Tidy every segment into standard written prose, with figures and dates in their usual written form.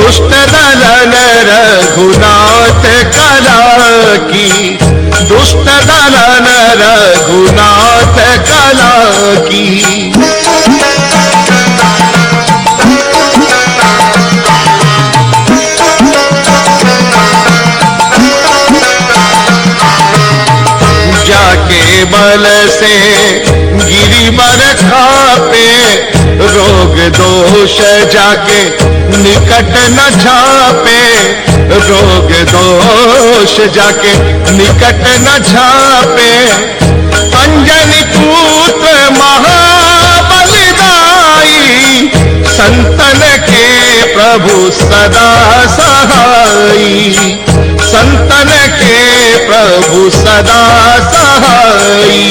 दुष्ट दलन रघुनाथ कला की, दुष्ट दलन रघुनाथ कला की। जाके बल से गिरी बर खापे, रोग दोष जाके निकट न छापे, रोग दोष जाके निकट न छापे। अंजनी पुत्र महाबलिदाई, संतन के प्रभु सदा सहाई, संतन के प्रभु सदा सहाई।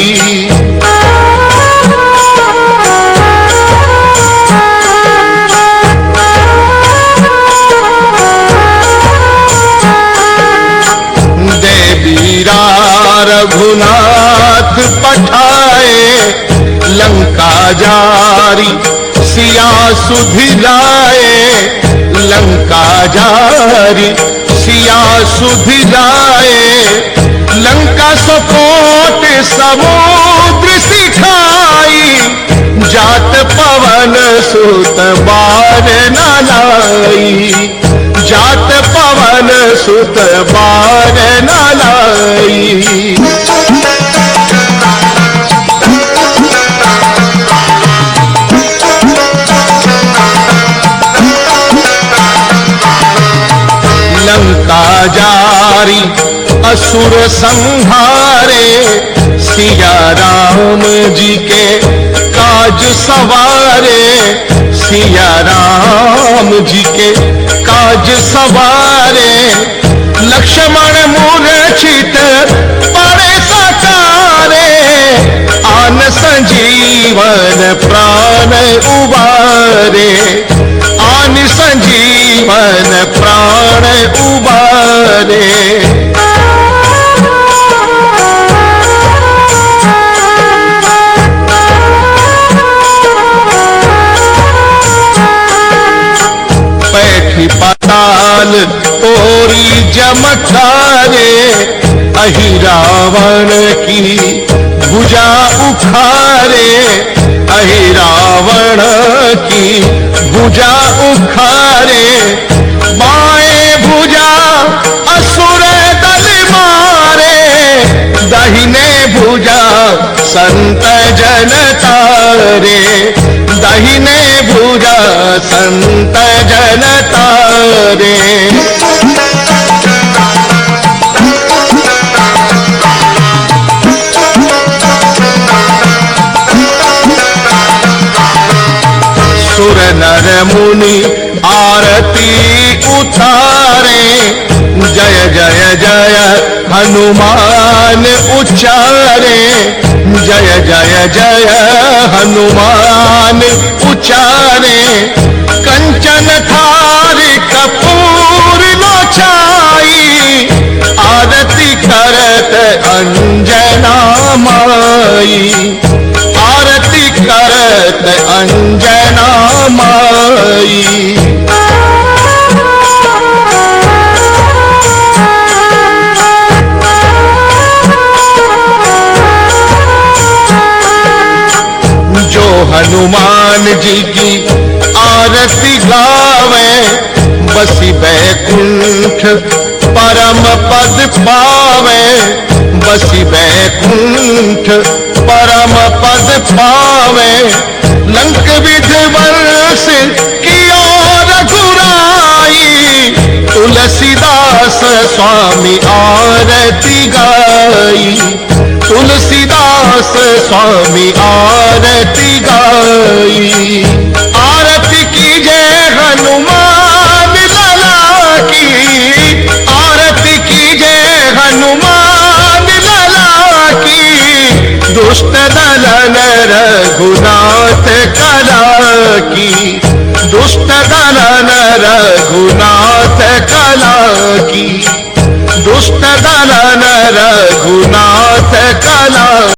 देवीरा रघुनाथ पठाए, लंका जारी सिया सुधिलाए, लंका जारी सिया सुधिलाए। लंका सपोट समुद्र सिखाई, जात पवन सुत बार न लाई, जात पवन सुत बार न लाई। लंका जारी असुर संहारे, सिया राम जी के काज सवारे, सिया राम जी के काज सवारे। लक्ष्मण मूर्छित पड़े सकारे, आन संजीवन प्राण उबारे, आन संजीवन प्राण उबारे। पैठी पाताल तोरी जमखारे, अहि रावण की भुजा उखारे, अहि रावण की भुजा उखारे। बाएं भुजा असुर दल मारे, दाहिने भुजा संत जन तारे, दाहिने भुजा संत जन तारे। सुर नर मुनि आरती उतारे, जय जय जय हनुमान उच्चारे, जय जय जय हनुमान उच्चारे। कंचन थार कपूर लोचाई, आरती करत अंजना माई, आरती करत अंजना माई। जो हनुमान जी की आरती गावे, बसी बैकुंठ परम पद पावे, बसी बैकुंठ परम पद पावे। लंक विध्वंस किया रघुराई, तुलसीदास स्वामी आरती गाई, तुलसीदास स्वामी आरती गाई। आरती कीजे हनुमान लला की, आरती कीजे हनुमान लला की। दुष्ट दलन रघुनाथ कला की, दुष्ट दलन रघुनाथ कला की, दुष्ट दलन रघुनाथ कला।